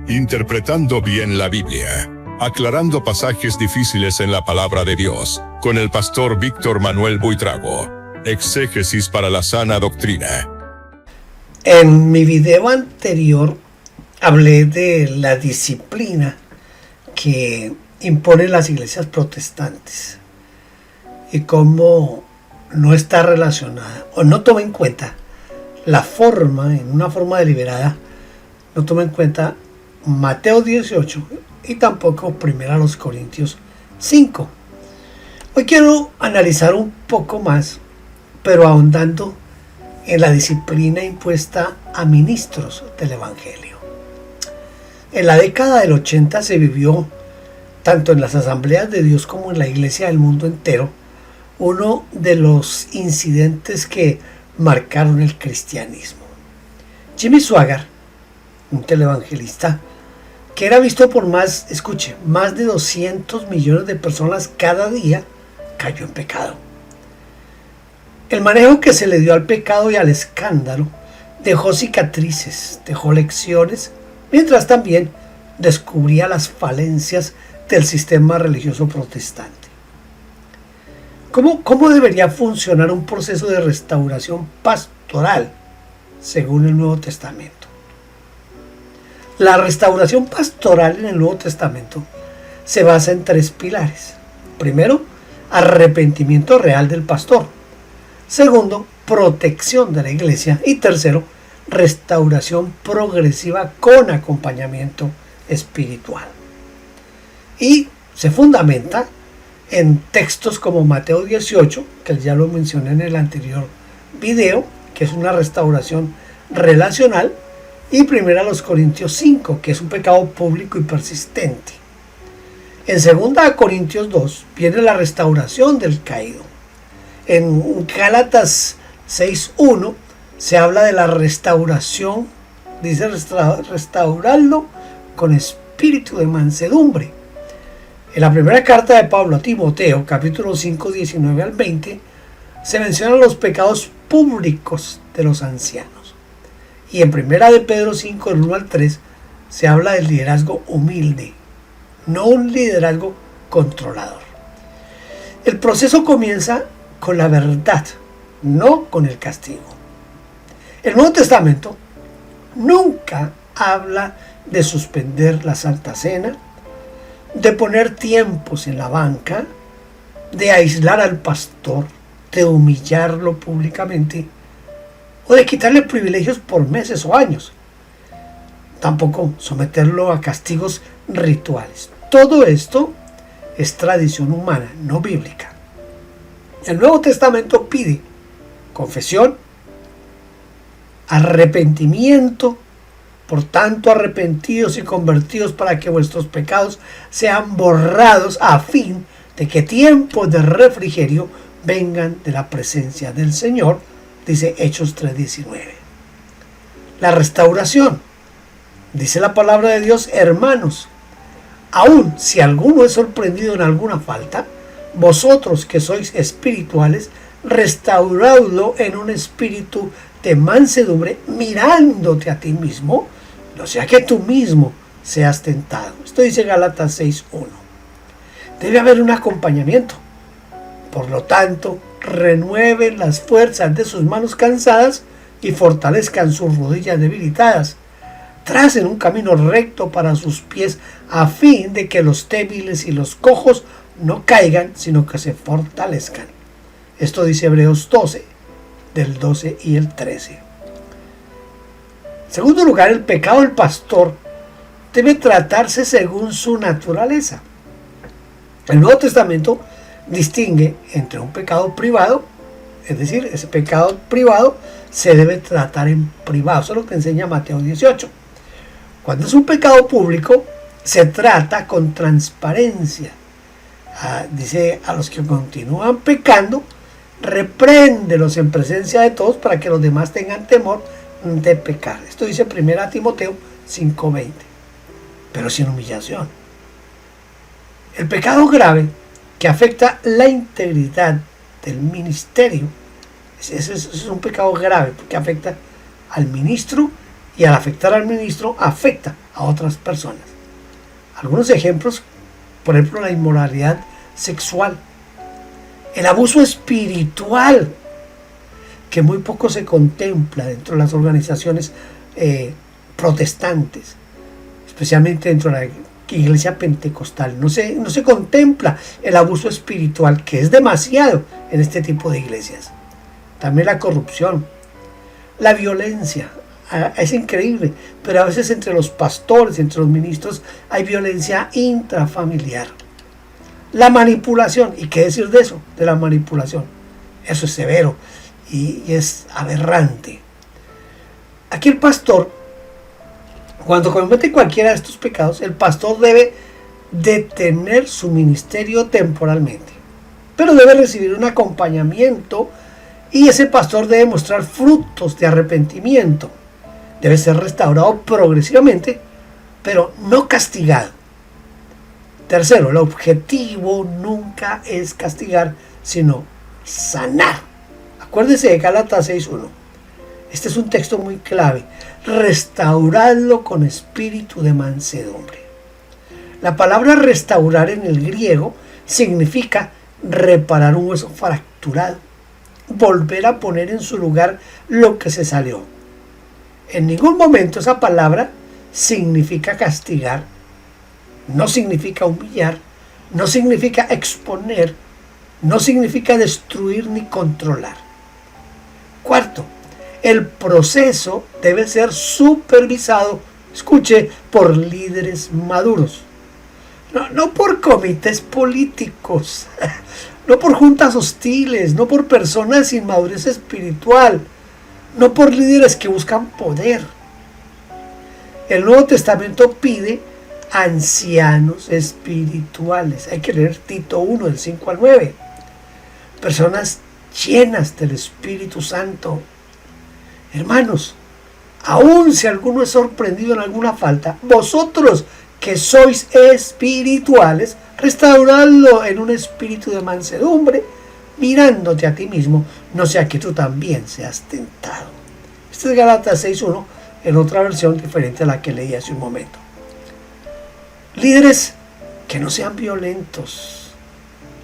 Interpretando bien la Biblia. Aclarando pasajes difíciles en la palabra de Dios, con el pastor Víctor Manuel Buitrago. Exégesis para la sana doctrina. En mi video anterior hablé de la disciplina que imponen las iglesias protestantes y cómo no está relacionada o no toma en cuenta la forma, en una forma deliberada, no toma en cuenta Mateo 18 y tampoco 1 Corintios 5. Hoy quiero analizar un poco más, pero ahondando en la disciplina impuesta a ministros del Evangelio. En la década del 80 se vivió, tanto en las asambleas de Dios como en la iglesia del mundo entero, uno de los incidentes que marcaron el cristianismo. Jimmy Swaggart, un televangelista que era visto por más de 200 millones de personas cada día, cayó en pecado. El manejo que se le dio al pecado y al escándalo dejó cicatrices, dejó lecciones, mientras también descubría las falencias del sistema religioso protestante. ¿Cómo debería funcionar un proceso de restauración pastoral según el Nuevo Testamento? La restauración pastoral en el Nuevo Testamento se basa en 3 pilares. Primero, arrepentimiento real del pastor. Segundo, protección de la iglesia. Y tercero, restauración progresiva con acompañamiento espiritual. Y se fundamenta en textos como Mateo 18, que ya lo mencioné en el anterior video, que es una restauración relacional, y 1 Corintios 5, que es un pecado público y persistente. En 2 Corintios 2 viene la restauración del caído. En Gálatas 6:1 se habla de la restauración, dice restaurarlo con espíritu de mansedumbre. En la primera carta de Pablo a Timoteo, capítulo 5, 19 al 20, se mencionan los pecados públicos de los ancianos. Y en 1 de Pedro 5, del 1 al 3, se habla del liderazgo humilde, no un liderazgo controlador. El proceso comienza con la verdad, no con el castigo. El Nuevo Testamento nunca habla de suspender la Santa Cena, de poner tiempos en la banca, de aislar al pastor, de humillarlo públicamente o de quitarle privilegios por meses o años. Tampoco someterlo a castigos rituales. Todo esto es tradición humana, no bíblica. El Nuevo Testamento pide confesión, arrepentimiento. Por tanto, arrepentidos y convertidos para que vuestros pecados sean borrados, a fin de que tiempos de refrigerio vengan de la presencia del Señor, dice Hechos 3:19. La restauración, dice la palabra de Dios: hermanos, aun si alguno es sorprendido en alguna falta, vosotros que sois espirituales, restauradlo en un espíritu de mansedumbre, mirándote a ti mismo, no sea que tú mismo seas tentado. Esto dice Gálatas 6:1. Debe haber un acompañamiento. Por lo tanto, renueven las fuerzas de sus manos cansadas y fortalezcan sus rodillas debilitadas. Tracen un camino recto para sus pies, a fin de que los débiles y los cojos no caigan, sino que se fortalezcan. Esto dice Hebreos 12, del 12 y el 13. En segundo lugar, el pecado del pastor debe tratarse según su naturaleza. El Nuevo Testamento distingue entre un pecado privado, es decir, ese pecado privado se debe tratar en privado. Eso es lo que enseña Mateo 18. Cuando es un pecado público, se trata con transparencia. Dice: a los que continúan pecando, repréndelos en presencia de todos para que los demás tengan temor de pecar. Esto dice 1 Timoteo 5:20. Pero sin humillación. El pecado grave que afecta la integridad del ministerio, ese es un pecado grave porque afecta al ministro y al afectar al ministro afecta a otras personas. Algunos ejemplos, por ejemplo, la inmoralidad sexual, el abuso espiritual, que muy poco se contempla dentro de las organizaciones protestantes, especialmente dentro de la iglesia pentecostal. No se contempla el abuso espiritual, que es demasiado en este tipo de iglesias. También la corrupción, la violencia. Es increíble, pero a veces entre los pastores, entre los ministros, hay violencia intrafamiliar. La manipulación, ¿y qué decir de eso? De la manipulación. Eso es severo y es aberrante. Aquí el pastor, cuando comete cualquiera de estos pecados, el pastor debe detener su ministerio temporalmente, pero debe recibir un acompañamiento y ese pastor debe mostrar frutos de arrepentimiento. Debe ser restaurado progresivamente, pero no castigado. Tercero, el objetivo nunca es castigar, sino sanar. Acuérdese de Gálatas 6:1. Este es un texto muy clave. Restauradlo con espíritu de mansedumbre. La palabra restaurar en el griego significa reparar un hueso fracturado, volver a poner en su lugar lo que se salió. En ningún momento esa palabra significa castigar, no significa humillar, no significa exponer, no significa destruir ni controlar. Cuarto, el proceso debe ser supervisado, escuche, por líderes maduros. No por comités políticos, no por juntas hostiles, no por personas sin madurez espiritual, no por líderes que buscan poder. El Nuevo Testamento pide ancianos espirituales. Hay que leer Tito 1, del 5 al 9. Personas llenas del Espíritu Santo. Hermanos, aun si alguno es sorprendido en alguna falta, vosotros que sois espirituales, restauradlo en un espíritu de mansedumbre, mirándote a ti mismo, no sea que tú también seas tentado. Este es Gálatas 6:1, en otra versión diferente a la que leí hace un momento. Líderes que no sean violentos,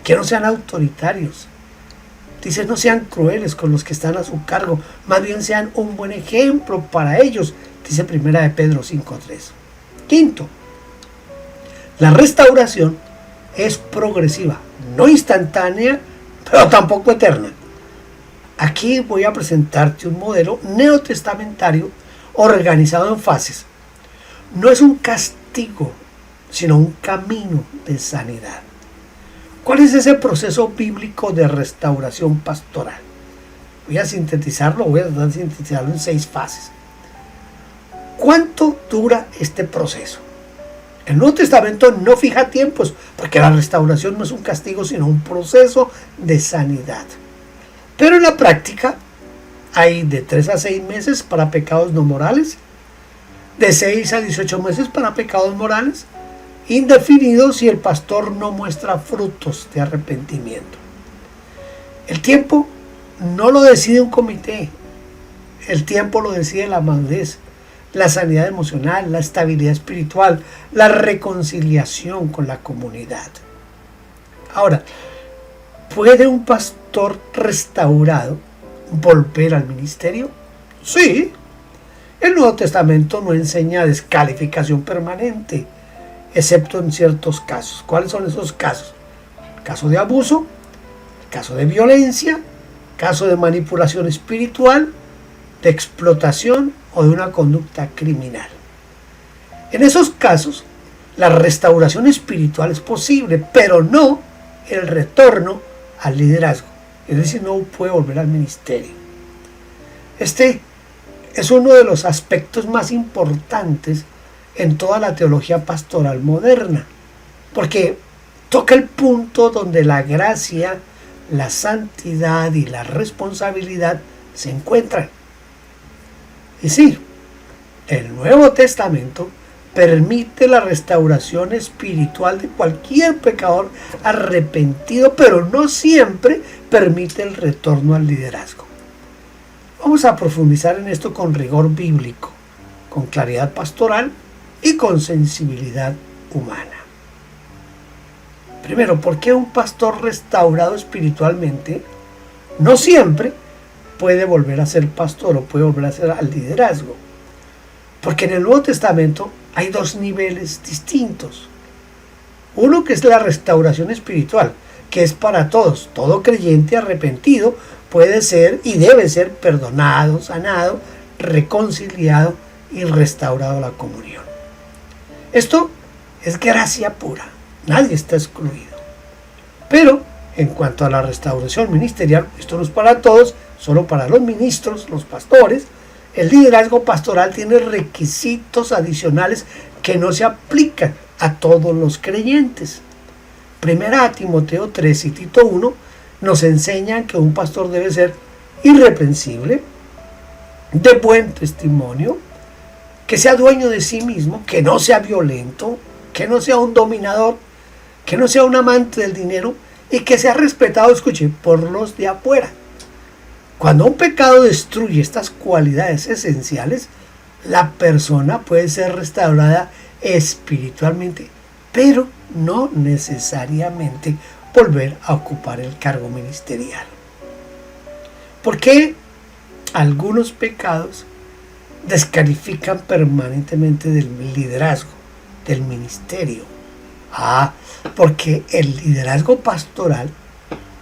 que no sean autoritarios. Dice, no sean crueles con los que están a su cargo, más bien sean un buen ejemplo para ellos, dice 1 de Pedro 5:3. Quinto, la restauración es progresiva, no instantánea, pero tampoco eterna. Aquí voy a presentarte un modelo neotestamentario organizado en fases. No es un castigo, sino un camino de sanidad. ¿Cuál es ese proceso bíblico de restauración pastoral? Voy a sintetizarlo en 6 fases. ¿Cuánto dura este proceso? El Nuevo Testamento no fija tiempos, porque la restauración no es un castigo, sino un proceso de sanidad. Pero en la práctica hay de 3 a 6 meses para pecados no morales, de 6 a 18 meses para pecados morales, indefinido si el pastor no muestra frutos de arrepentimiento. El tiempo no lo decide un comité, el tiempo lo decide la madurez, la sanidad emocional, la estabilidad espiritual, la reconciliación con la comunidad. Ahora, ¿puede un pastor restaurado volver al ministerio? Sí. El Nuevo Testamento no enseña descalificación permanente, excepto en ciertos casos. ¿Cuáles son esos casos? El caso de abuso, el caso de violencia, el caso de manipulación espiritual, de explotación o de una conducta criminal. En esos casos, la restauración espiritual es posible, pero no el retorno al liderazgo. Es decir, no puede volver al ministerio. Este es uno de los aspectos más importantes en toda la teología pastoral moderna, porque toca el punto donde la gracia, la santidad y la responsabilidad se encuentran. Y sí, el Nuevo Testamento permite la restauración espiritual de cualquier pecador arrepentido, pero no siempre permite el retorno al liderazgo. Vamos a profundizar en esto con rigor bíblico. con claridad pastoral y con sensibilidad humana. Primero, ¿por qué un pastor restaurado espiritualmente no siempre puede volver a ser pastor o puede volver a ser al liderazgo? Porque en el Nuevo Testamento hay dos niveles distintos. Uno que es la restauración espiritual, que es para todos. Todo creyente arrepentido puede ser y debe ser perdonado, sanado, reconciliado y restaurado a la comunión. Esto es gracia pura. Nadie está excluido. Pero en cuanto a la restauración ministerial, esto no es para todos, solo para los ministros, los pastores. El liderazgo pastoral tiene requisitos adicionales que no se aplican a todos los creyentes. Primera a Timoteo 3 y Tito 1 nos enseñan que un pastor debe ser irreprensible, de buen testimonio, que sea dueño de sí mismo, que no sea violento, que no sea un dominador, que no sea un amante del dinero y que sea respetado, escuche, por los de afuera. Cuando un pecado destruye estas cualidades esenciales, la persona puede ser restaurada espiritualmente, pero no necesariamente volver a ocupar el cargo ministerial. ¿Por qué algunos pecados descalifican permanentemente del liderazgo, del ministerio? Porque el liderazgo pastoral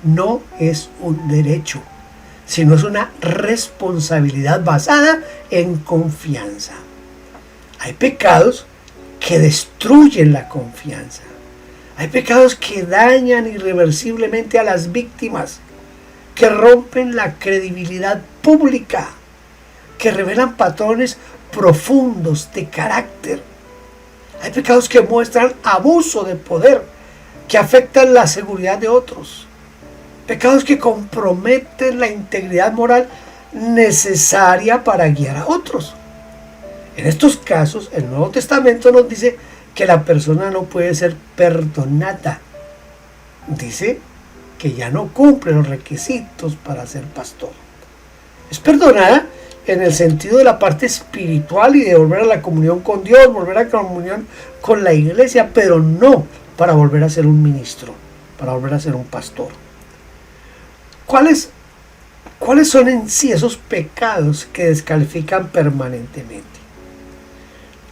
no es un derecho, sino es una responsabilidad basada en confianza. Hay pecados que destruyen la confianza. Hay pecados que dañan irreversiblemente a las víctimas, que rompen la credibilidad pública, que revelan patrones profundos de carácter. Hay pecados que muestran abuso de poder, que afectan la seguridad de otros. Pecados que comprometen la integridad moral necesaria para guiar a otros. En estos casos, el Nuevo Testamento nos dice que la persona no puede ser perdonada. Dice que ya no cumple los requisitos para ser pastor. Es perdonada en el sentido de la parte espiritual y de volver a la comunión con Dios, volver a la comunión con la iglesia, pero no para volver a ser un ministro, para volver a ser un pastor. ¿Cuáles son en sí esos pecados que descalifican permanentemente?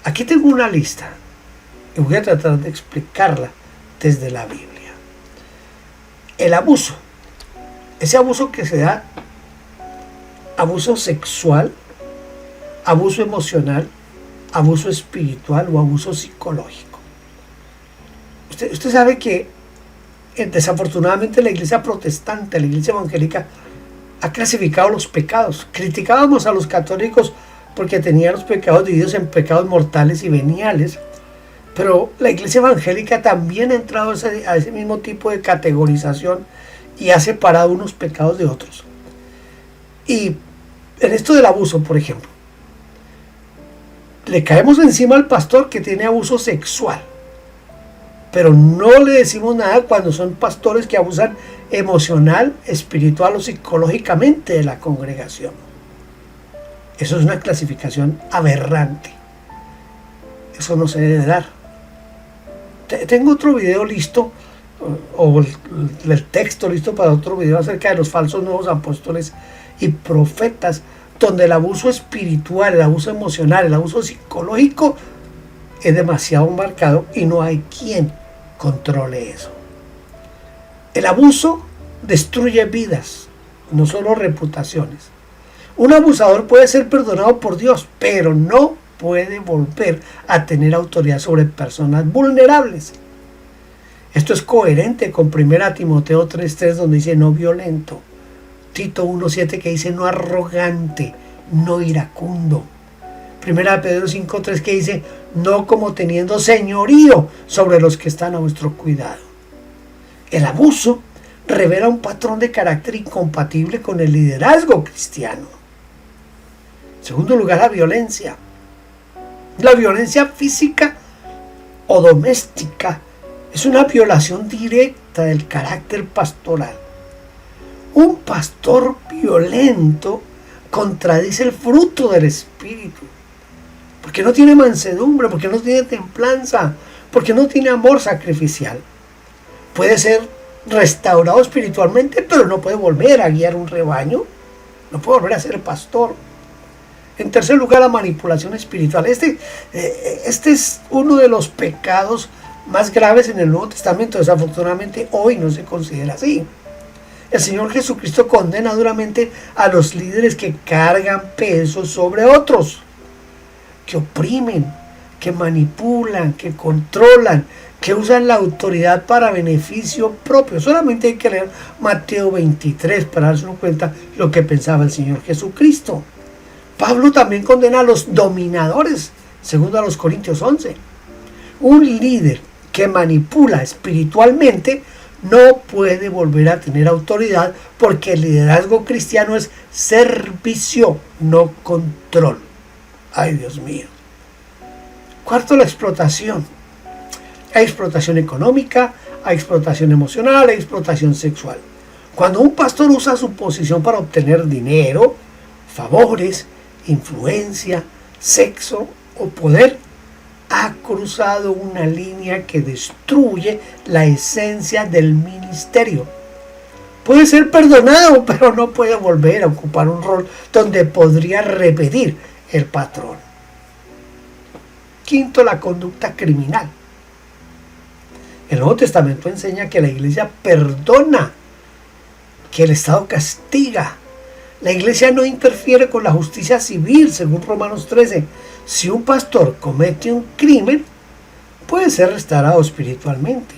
Aquí tengo una lista y voy a tratar de explicarla desde la Biblia. El abuso, ese abuso que se da, abuso sexual, abuso emocional, abuso espiritual o abuso psicológico. Usted sabe que desafortunadamente la iglesia protestante, la iglesia evangélica, ha clasificado los pecados. Criticábamos a los católicos porque tenían los pecados divididos en pecados mortales y veniales, pero la iglesia evangélica también ha entrado a ese mismo tipo de categorización y ha separado unos pecados de otros. Y en esto del abuso, por ejemplo, le caemos encima al pastor que tiene abuso sexual, pero no le decimos nada cuando son pastores que abusan emocional, espiritual o psicológicamente de la congregación. Eso es una clasificación aberrante. Eso no se debe dar. Tengo otro video listo, o el texto listo para otro video acerca de los falsos nuevos apóstoles y profetas, donde el abuso espiritual, el abuso emocional, el abuso psicológico es demasiado marcado y no hay quien controle eso. El abuso destruye vidas, no solo reputaciones. Un abusador puede ser perdonado por Dios, pero no puede volver a tener autoridad sobre personas vulnerables. Esto es coherente con 1 Timoteo 3:3, donde dice no violento. Tito 1:7 que dice no arrogante, no iracundo. 1 Pedro 5:3 que dice no como teniendo señorío sobre los que están a vuestro cuidado. El abuso revela un patrón de carácter incompatible con el liderazgo cristiano. En segundo lugar, la violencia. La violencia física o doméstica es una violación directa del carácter pastoral. Un pastor violento contradice el fruto del Espíritu. porque no tiene mansedumbre, porque no tiene templanza, porque no tiene amor sacrificial. Puede ser restaurado espiritualmente, pero no puede volver a guiar un rebaño, no puede volver a ser pastor. En tercer lugar, la manipulación espiritual. Este es uno de los pecados más graves en el Nuevo Testamento. Desafortunadamente hoy no se considera así. El Señor Jesucristo condena duramente a los líderes que cargan pesos sobre otros, que oprimen, que manipulan, que controlan, que usan la autoridad para beneficio propio. Solamente hay que leer Mateo 23 para darse cuenta lo que pensaba el Señor Jesucristo. Pablo también condena a los dominadores, segundo a los Corintios 11. Un líder que manipula espiritualmente no puede volver a tener autoridad, porque el liderazgo cristiano es servicio, no control. Ay, Dios mío. Cuarto, la explotación. Hay explotación económica, hay explotación emocional, hay explotación sexual. Cuando un pastor usa su posición para obtener dinero, favores, influencia, sexo o poder, ha cruzado una línea que destruye la esencia del ministerio. Puede ser perdonado, pero no puede volver a ocupar un rol donde podría repetir el patrón. Quinto, la conducta criminal. El Nuevo Testamento enseña que la iglesia perdona, que el Estado castiga. La iglesia no interfiere con la justicia civil, según Romanos 13. Si un pastor comete un crimen, puede ser restaurado espiritualmente,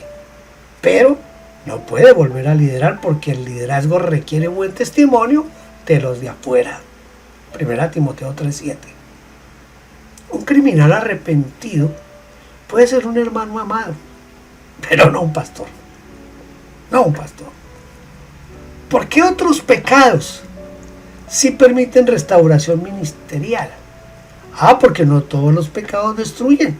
pero no puede volver a liderar, porque el liderazgo requiere buen testimonio de los de afuera. 1 Timoteo 3:7. Un criminal arrepentido puede ser un hermano amado, pero no un pastor. No un pastor. ¿Por qué otros pecados sí permiten restauración ministerial? Porque no todos los pecados destruyen.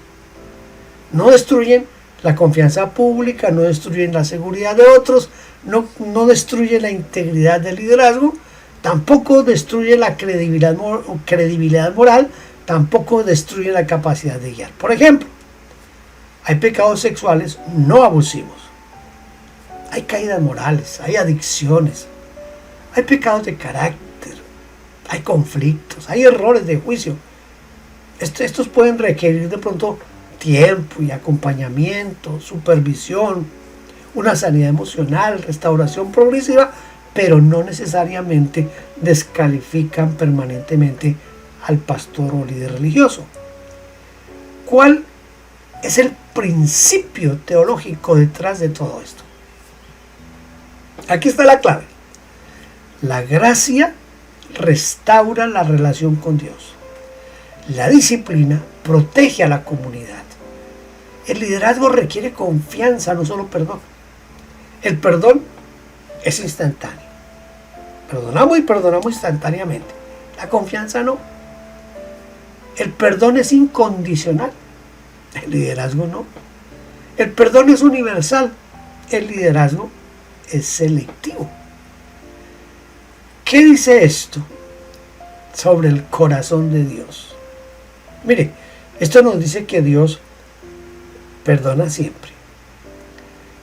No destruyen la confianza pública, no destruyen la seguridad de otros, no destruyen la integridad del liderazgo, tampoco destruye la credibilidad moral, tampoco destruye la capacidad de guiar. Por ejemplo, hay pecados sexuales no abusivos, hay caídas morales, hay adicciones, hay pecados de carácter, hay conflictos, hay errores de juicio. Estos pueden requerir de pronto tiempo y acompañamiento, supervisión, una sanidad emocional, restauración progresiva, pero no necesariamente descalifican permanentemente al pastor o líder religioso. ¿Cuál es el principio teológico detrás de todo esto? Aquí está la clave. La gracia restaura la relación con Dios. La disciplina protege a la comunidad. El liderazgo requiere confianza, no solo perdón. El perdón es instantáneo. Perdonamos y perdonamos instantáneamente. La confianza no. El perdón es incondicional. El liderazgo no. El perdón es universal. El liderazgo es selectivo. ¿Qué dice esto sobre el corazón de Dios? Mire, esto nos dice que Dios perdona siempre,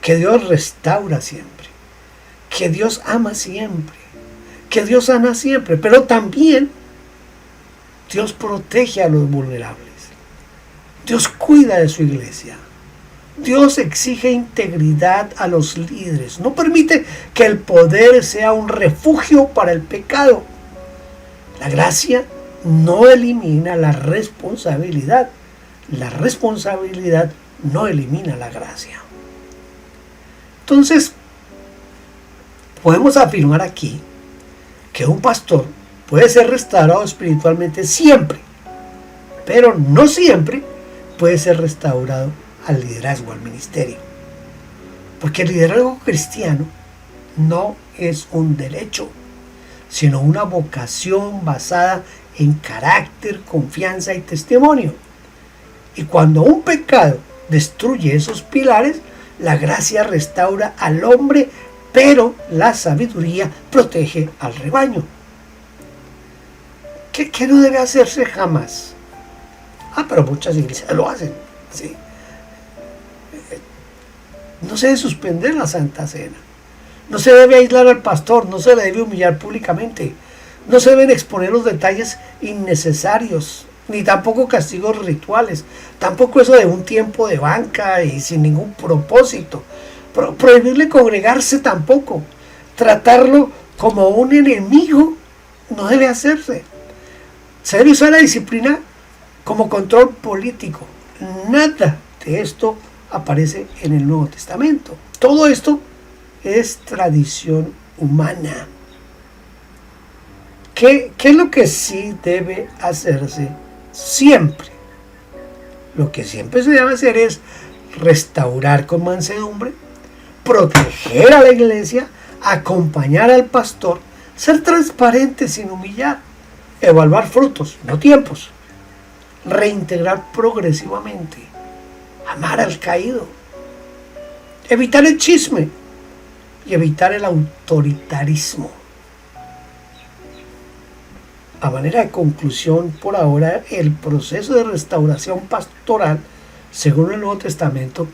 que Dios restaura siempre, que Dios ama siempre, que Dios sana siempre, pero también Dios protege a los vulnerables. Dios cuida de su iglesia. Dios exige integridad a los líderes. No permite que el poder sea un refugio para el pecado. La gracia no elimina la responsabilidad. La responsabilidad no elimina la gracia. Entonces, podemos afirmar aquí que un pastor puede ser restaurado espiritualmente siempre, pero no siempre puede ser restaurado al liderazgo, al ministerio. Porque el liderazgo cristiano no es un derecho, sino una vocación basada en carácter, confianza y testimonio. Y cuando un pecado destruye esos pilares, la gracia restaura al hombre, pero la sabiduría protege al rebaño. ¿Qué no debe hacerse jamás? Pero muchas iglesias lo hacen, ¿sí? No se debe suspender la Santa Cena. No se debe aislar al pastor, no se le debe humillar públicamente. No se deben exponer los detalles innecesarios, ni tampoco castigos rituales. Tampoco eso de un tiempo de banca y sin ningún propósito. Prohibirle congregarse tampoco. Tratarlo como un enemigo no debe hacerse. Se debe usar la disciplina como control político. Nada de esto aparece en el Nuevo Testamento. Todo esto es tradición humana. ¿Qué es lo que sí debe hacerse siempre? Lo que siempre se debe hacer es restaurar con mansedumbre, proteger a la iglesia, acompañar al pastor, ser transparente sin humillar, evaluar frutos, no tiempos, reintegrar progresivamente, amar al caído, evitar el chisme y evitar el autoritarismo. A manera de conclusión, por ahora, el proceso de restauración pastoral, según el Nuevo Testamento,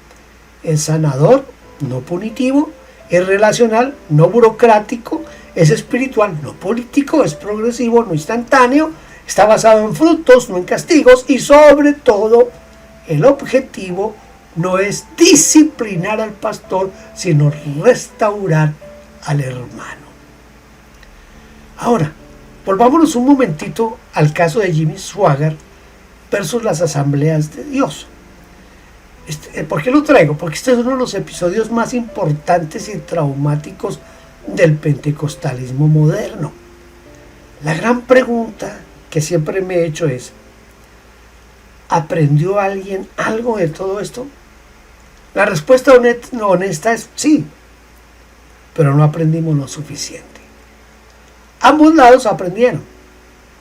es sanador, no punitivo, es relacional, no burocrático, es espiritual, no político, es progresivo, no instantáneo, está basado en frutos, no en castigos, y sobre todo, el objetivo no es disciplinar al pastor, sino restaurar al hermano. Ahora, volvámonos un momentito al caso de Jimmy Swaggart versus las Asambleas de Dios. ¿Por qué lo traigo? Porque este es uno de los episodios más importantes y traumáticos del pentecostalismo moderno. La gran pregunta que siempre me he hecho es: ¿aprendió alguien algo de todo esto? La respuesta honesta es sí, pero no aprendimos lo suficiente. Ambos lados aprendieron,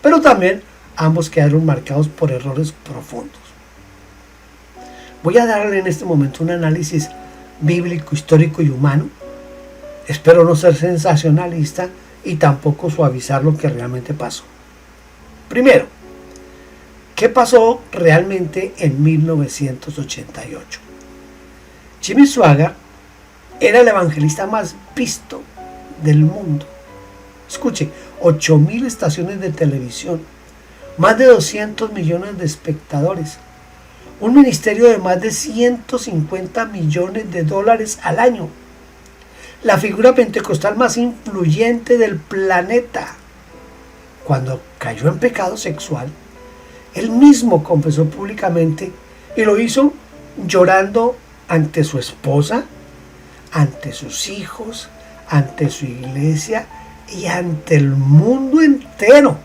pero también ambos quedaron marcados por errores profundos. Voy a darle en este momento un análisis bíblico, histórico y humano. Espero no ser sensacionalista y tampoco suavizar lo que realmente pasó. Primero, ¿qué pasó realmente en 1988? Jimmy Swaggart era el evangelista más visto del mundo. Escuche, 8,000 estaciones de televisión, más de 200 millones de espectadores, un ministerio de más de 150 millones de dólares al año, la figura pentecostal más influyente del planeta. Cuando cayó en pecado sexual, él mismo confesó públicamente y lo hizo llorando ante su esposa, ante sus hijos, ante su iglesia y ante el mundo entero.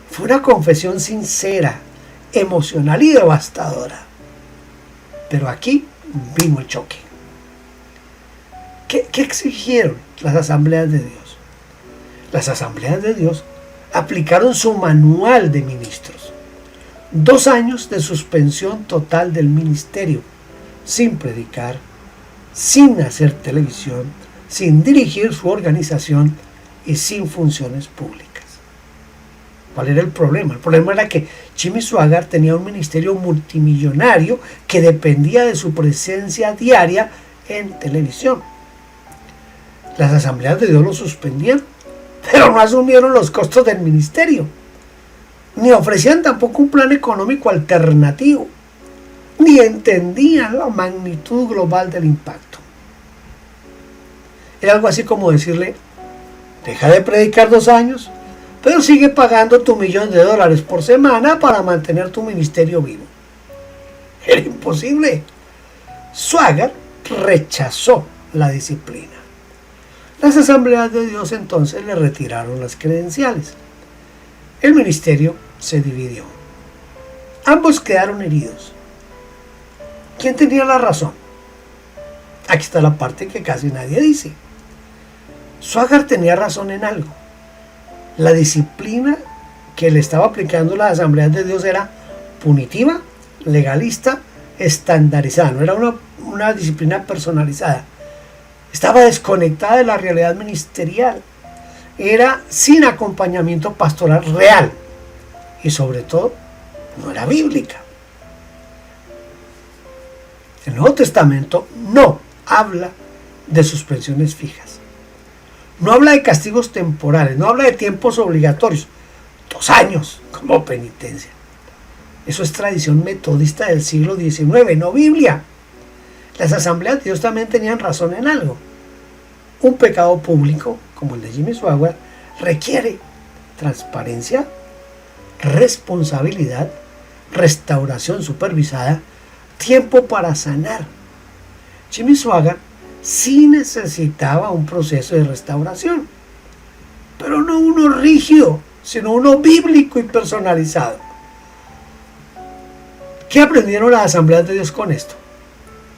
Fue una confesión sincera, emocional y devastadora. Pero aquí vino el choque. ¿Qué exigieron las Asambleas de Dios? Las Asambleas de Dios aplicaron su manual de ministros. 2 años de suspensión total del ministerio, sin predicar, sin hacer televisión, sin dirigir su organización y sin funciones públicas. ¿Cuál era el problema? El problema era que Jimmy Swaggart tenía un ministerio multimillonario que dependía de su presencia diaria en televisión. Las Asambleas de Dios lo suspendieron, pero no asumieron los costos del ministerio, ni ofrecían tampoco un plan económico alternativo, ni entendían la magnitud global del impacto. Era algo así como decirle: deja de predicar 2 años, pero sigue pagando tu $1,000,000 por semana para mantener tu ministerio vivo. Era imposible. Swaggart rechazó la disciplina. Las Asambleas de Dios entonces le retiraron las credenciales. El ministerio se dividió. Ambos quedaron heridos. ¿Quién tenía la razón? Aquí está la parte que casi nadie dice. Swaggart tenía razón en algo. La disciplina que le estaba aplicando las Asambleas de Dios era punitiva, legalista, estandarizada. No era una disciplina personalizada. Estaba desconectada de la realidad ministerial. Era sin acompañamiento pastoral real. Y sobre todo, no era bíblica. El Nuevo Testamento no habla de suspensiones fijas. No habla de castigos temporales, no habla de tiempos obligatorios, 2 años como penitencia. Eso es tradición metodista del siglo XIX, no Biblia. Las asambleas de Dios también tenían razón en algo. Un pecado público, como el de Jimmy Swaggart, requiere transparencia, responsabilidad, restauración supervisada, tiempo para sanar. Jimmy Swaggart sí necesitaba un proceso de restauración, pero no uno rígido, sino uno bíblico y personalizado. ¿Qué aprendieron las asambleas de Dios con esto?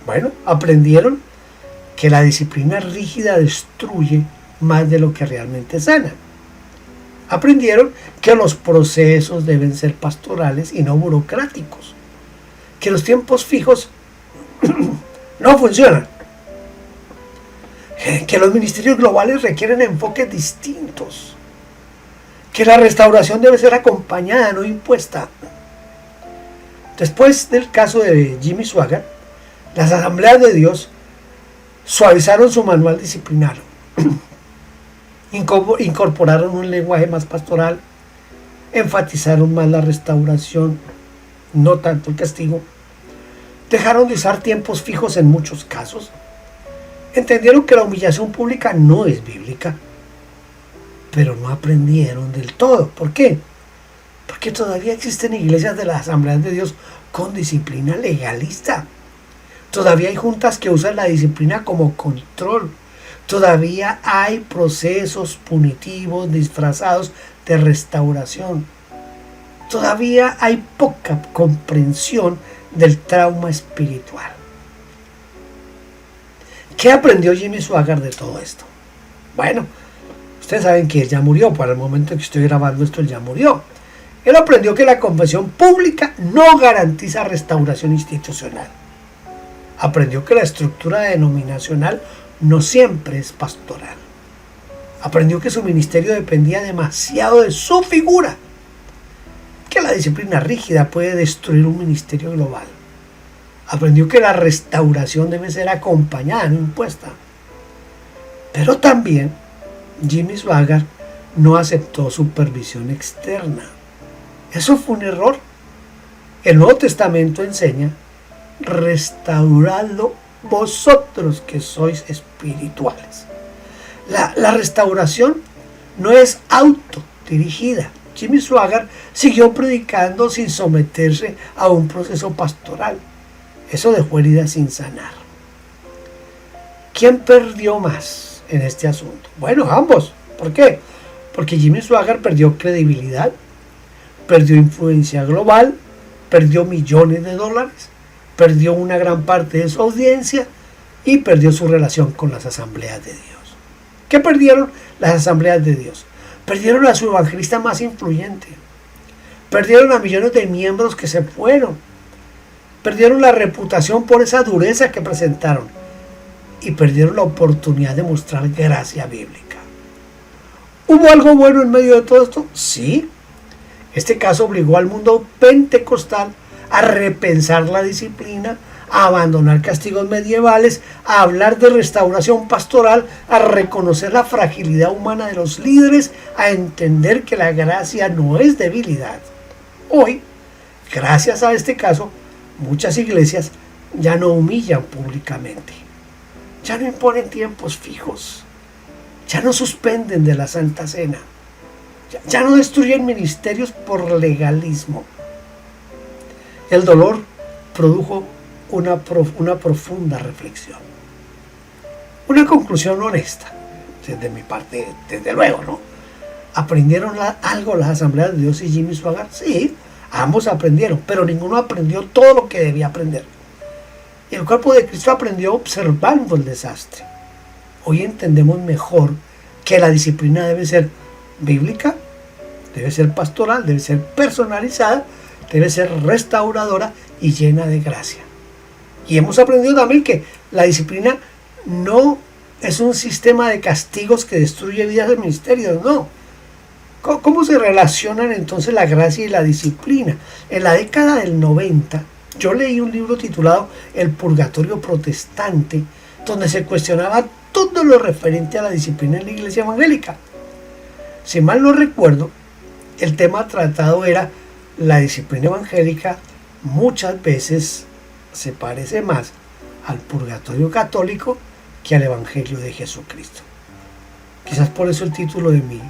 Bueno, aprendieron que la disciplina rígida destruye más de lo que realmente sana. Aprendieron que los procesos deben ser pastorales y no burocráticos, que los tiempos fijos no funcionan, que los ministerios globales requieren enfoques distintos, que la restauración debe ser acompañada, no impuesta. Después del caso de Jimmy Swaggart, las asambleas de Dios suavizaron su manual disciplinario, incorporaron un lenguaje más pastoral, enfatizaron más la restauración, no tanto el castigo, dejaron de usar tiempos fijos en muchos casos, entendieron que la humillación pública no es bíblica, pero no aprendieron del todo. ¿Por qué? Porque todavía existen iglesias de las asambleas de Dios con disciplina legalista. Todavía hay juntas que usan la disciplina como control. Todavía hay procesos punitivos disfrazados de restauración. Todavía hay poca comprensión del trauma espiritual. ¿Qué aprendió Jimmy Swaggart de todo esto? Bueno, ustedes saben que él ya murió. Para el momento en que estoy grabando esto, él ya murió. Él aprendió que la confesión pública no garantiza restauración institucional. Aprendió que la estructura denominacional no siempre es pastoral. Aprendió que su ministerio dependía demasiado de su figura, que la disciplina rígida puede destruir un ministerio global. Aprendió que la restauración debe ser acompañada, no impuesta. Pero también Jimmy Swaggart no aceptó supervisión externa. Eso fue un error. El Nuevo Testamento enseña: restauradlo vosotros que sois espirituales. La restauración no es autodirigida. Jimmy Swaggart siguió predicando sin someterse a un proceso pastoral. Eso dejó heridas sin sanar. ¿Quién perdió más en este asunto? Bueno, ambos. ¿Por qué? Porque Jimmy Swaggart perdió credibilidad, perdió influencia global, perdió millones de dólares, perdió una gran parte de su audiencia y perdió su relación con las asambleas de Dios. ¿Qué perdieron las asambleas de Dios? Perdieron a su evangelista más influyente, perdieron a millones de miembros que se fueron, perdieron la reputación por esa dureza que presentaron y perdieron la oportunidad de mostrar gracia bíblica. ¿Hubo algo bueno en medio de todo esto? Sí. Este caso obligó al mundo pentecostal a repensar la disciplina, a abandonar castigos medievales, a hablar de restauración pastoral, a reconocer la fragilidad humana de los líderes, a entender que la gracia no es debilidad. Hoy, gracias a este caso, muchas iglesias ya no humillan públicamente, ya no imponen tiempos fijos, ya no suspenden de la Santa Cena, ya no destruyen ministerios por legalismo. El dolor produjo una profunda reflexión. Una conclusión honesta, desde mi parte, desde luego, ¿no? ¿Aprendieron algo las asambleas de Dios y Jimmy Swaggart? Sí, ambos aprendieron, pero ninguno aprendió todo lo que debía aprender. Y el cuerpo de Cristo aprendió observando el desastre. Hoy entendemos mejor que la disciplina debe ser bíblica, debe ser pastoral, debe ser personalizada, debe ser restauradora y llena de gracia. Y hemos aprendido también que la disciplina no es un sistema de castigos que destruye vidas de ministerios, no. ¿Cómo se relacionan entonces la gracia y la disciplina? En la década del 90, yo leí un libro titulado El Purgatorio Protestante, donde se cuestionaba todo lo referente a la disciplina en la iglesia evangélica. Si mal no recuerdo, el tema tratado era la disciplina evangélica muchas veces se parece más al purgatorio católico que al evangelio de Jesucristo. Quizás por eso el título de mi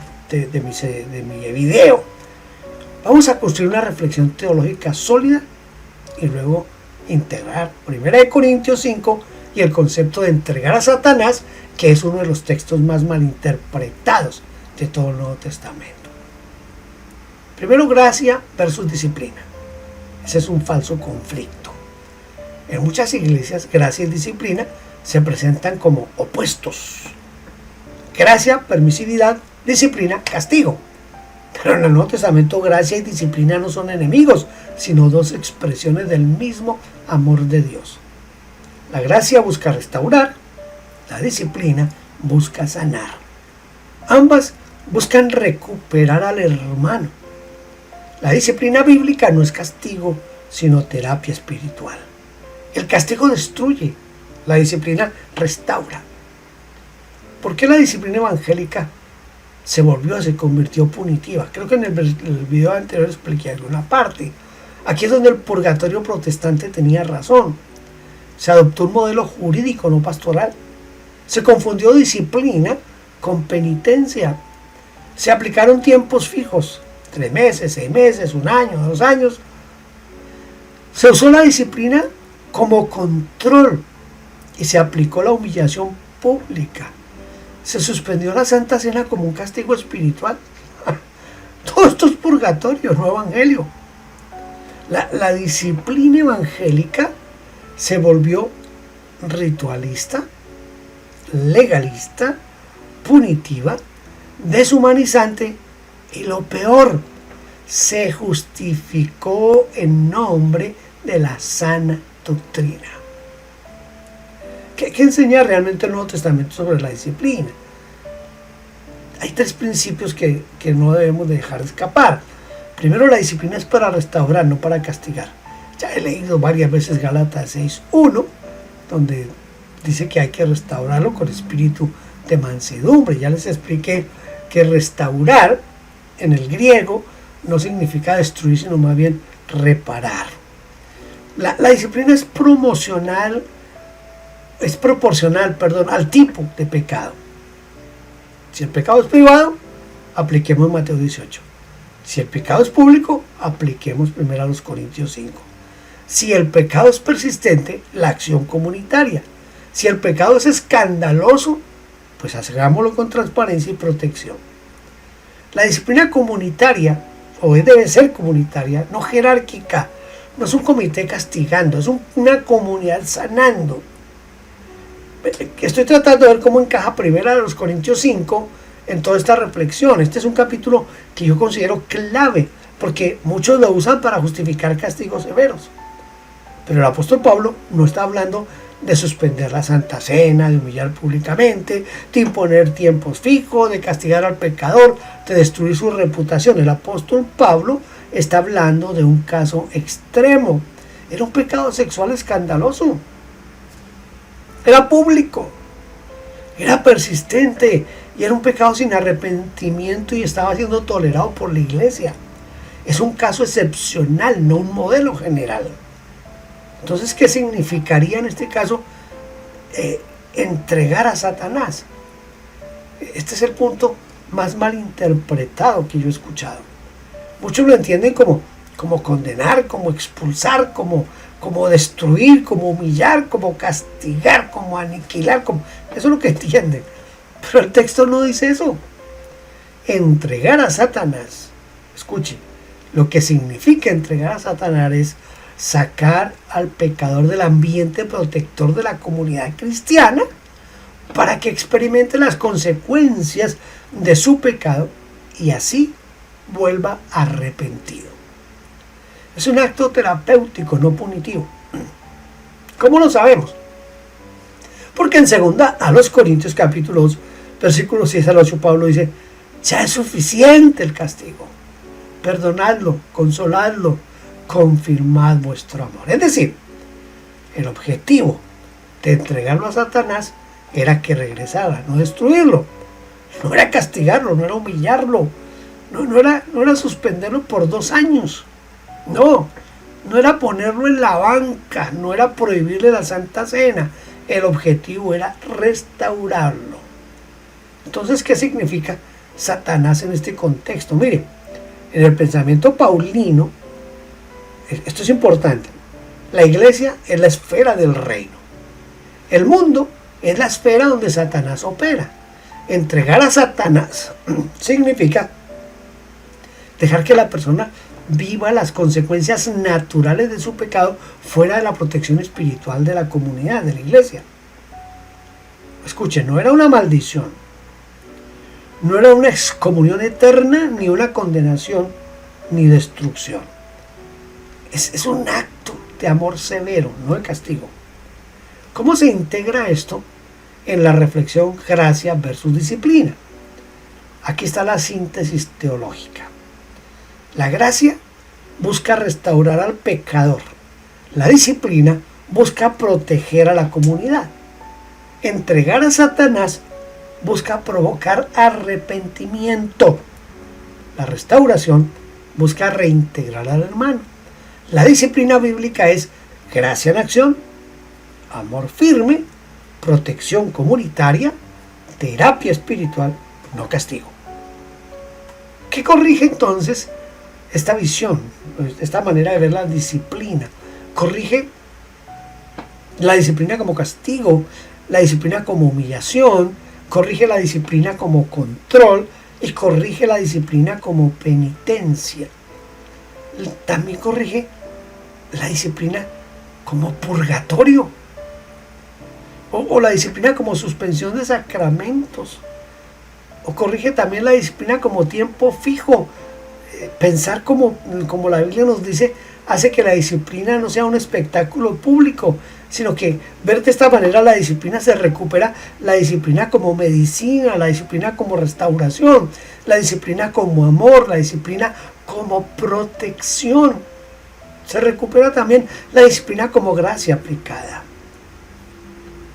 video. Vamos a construir una reflexión teológica sólida y luego integrar 1 Corintios 5 y el concepto de entregar a Satanás, que es uno de los textos más malinterpretados de todo el Nuevo Testamento. Primero, gracia versus disciplina. Ese es un falso conflicto. En muchas iglesias, gracia y disciplina se presentan como opuestos. Gracia, permisividad; disciplina, castigo. Pero en el Nuevo Testamento, gracia y disciplina no son enemigos, sino dos expresiones del mismo amor de Dios. La gracia busca restaurar, la disciplina busca sanar. Ambas buscan recuperar al hermano. La disciplina bíblica no es castigo, sino terapia espiritual. El castigo destruye, la disciplina restaura. ¿Por qué la disciplina evangélica se convirtió punitiva? Creo que en el video anterior expliqué alguna parte. Aquí es donde el purgatorio protestante tenía razón. Se adoptó un modelo jurídico, no pastoral. Se confundió disciplina con penitencia. Se aplicaron tiempos fijos, 3 meses, 6 meses, 1 año, 2 años. Se usó la disciplina como control y se aplicó la humillación pública. Se suspendió la Santa Cena como un castigo espiritual. Todo esto es purgatorio, no evangelio. La disciplina evangélica se volvió ritualista, legalista, punitiva, deshumanizante y lo peor, se justificó en nombre de la sana doctrina. ¿Qué enseña realmente el Nuevo Testamento sobre la disciplina? Hay 3 principios que no debemos dejar escapar. Primero, la disciplina es para restaurar, no para castigar. Ya he leído varias veces Gálatas 6:1, donde dice que hay que restaurarlo con espíritu de mansedumbre. Ya les expliqué que restaurar en el griego no significa destruir, sino más bien reparar. La disciplina es proporcional al tipo de pecado. Si el pecado es privado, apliquemos Mateo 18. Si el pecado es público, apliquemos 1 Corintios 5. Si el pecado es persistente, la acción comunitaria. Si el pecado es escandaloso, pues hagámoslo con transparencia y protección. La disciplina comunitaria, o debe ser comunitaria, no jerárquica. No es un comité castigando, es una comunidad sanando. Estoy tratando de ver cómo encaja 1 Corintios 5 en toda esta reflexión. Este es un capítulo que yo considero clave, porque muchos lo usan para justificar castigos severos. Pero el apóstol Pablo no está hablando de suspender la Santa Cena, de humillar públicamente, de imponer tiempos fijos, de castigar al pecador, de destruir su reputación. El apóstol Pablo está hablando de un caso extremo. Era un pecado sexual escandaloso. Era público. Era persistente. Y era un pecado sin arrepentimiento y estaba siendo tolerado por la iglesia. Es un caso excepcional, no un modelo general. Entonces, ¿qué significaría en este caso entregar a Satanás? Este es el punto más mal interpretado que yo he escuchado. Muchos lo entienden como condenar, como expulsar, como destruir, como humillar, como castigar, como aniquilar. Eso es lo que entienden. Pero el texto no dice eso. Entregar a Satanás, escuche, lo que significa entregar a Satanás es sacar al pecador del ambiente protector de la comunidad cristiana para que experimente las consecuencias de su pecado y así vuelva arrepentido. Es un acto terapéutico, no punitivo. ¿Cómo lo sabemos? Porque en 2 Corintios capítulo 2, versículos 6 al 8, Pablo dice: Ya es suficiente el castigo. Perdonadlo, consoladlo, confirmad vuestro amor. Es decir, el objetivo de entregarlo a Satanás era que regresara, no destruirlo. No era castigarlo, no era humillarlo, no era suspenderlo por 2 años. No era ponerlo en la banca, no era prohibirle la Santa Cena. El objetivo era restaurarlo. Entonces, ¿qué significa Satanás en este contexto? Mire, en el pensamiento paulino, esto es importante, la iglesia es la esfera del reino. El mundo es la esfera donde Satanás opera. Entregar a Satanás significa dejar que la persona viva las consecuencias naturales de su pecado fuera de la protección espiritual de la comunidad, de la iglesia. Escuchen, no era una maldición, no era una excomunión eterna, ni una condenación, ni destrucción. Es un acto de amor severo, no de castigo. ¿Cómo se integra esto en la reflexión gracia versus disciplina? Aquí está la síntesis teológica. La gracia busca restaurar al pecador. La disciplina busca proteger a la comunidad. Entregar a Satanás busca provocar arrepentimiento. La restauración busca reintegrar al hermano. La disciplina bíblica es gracia en acción, amor firme, protección comunitaria, terapia espiritual, no castigo. ¿Qué corrige entonces esta visión, esta manera de ver la disciplina? Corrige la disciplina como castigo, la disciplina como humillación, corrige la disciplina como control y corrige la disciplina como penitencia. También corrige la disciplina como purgatorio o la disciplina como suspensión de sacramentos, o corrige también la disciplina como tiempo fijo. Pensar como la Biblia nos dice hace que la disciplina no sea un espectáculo público, sino que ver de esta manera la disciplina se recupera, la disciplina como medicina, la disciplina como restauración, la disciplina como amor, la disciplina como protección. Se recupera también la disciplina como gracia aplicada.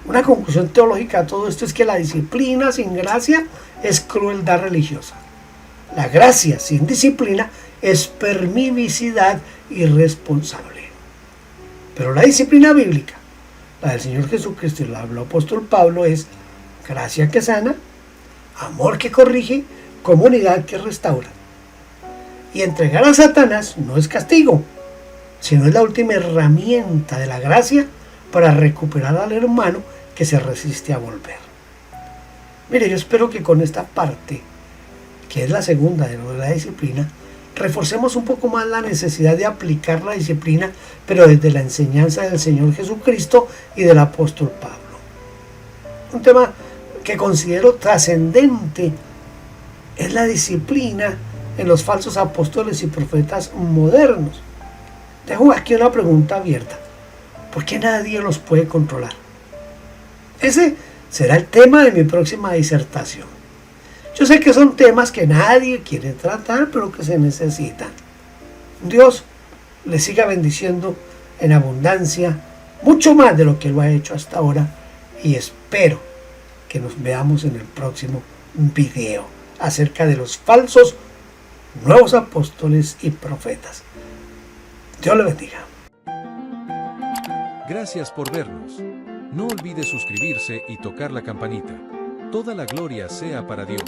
Una conclusión teológica a todo esto es que la disciplina sin gracia es crueldad religiosa. La gracia sin disciplina es permisividad irresponsable. Pero la disciplina bíblica, la del Señor Jesucristo y la del apóstol Pablo, es gracia que sana, amor que corrige, comunidad que restaura. Y entregar a Satanás no es castigo, sino es la última herramienta de la gracia para recuperar al hermano que se resiste a volver. Mire, yo espero que con esta parte, que es la segunda de lo de la disciplina, reforcemos un poco más la necesidad de aplicar la disciplina, pero desde la enseñanza del Señor Jesucristo y del apóstol Pablo. Un tema que considero trascendente es la disciplina en los falsos apóstoles y profetas modernos. Dejo aquí una pregunta abierta. ¿Por qué nadie los puede controlar? Ese será el tema de mi próxima disertación. Yo sé que son temas que nadie quiere tratar, pero que se necesitan. Dios les siga bendiciendo en abundancia, mucho más de lo que lo ha hecho hasta ahora, y espero que nos veamos en el próximo video acerca de los falsos nuevos apóstoles y profetas. Dios le bendiga. Gracias por vernos. No olvide suscribirse y tocar la campanita. Toda la gloria sea para Dios.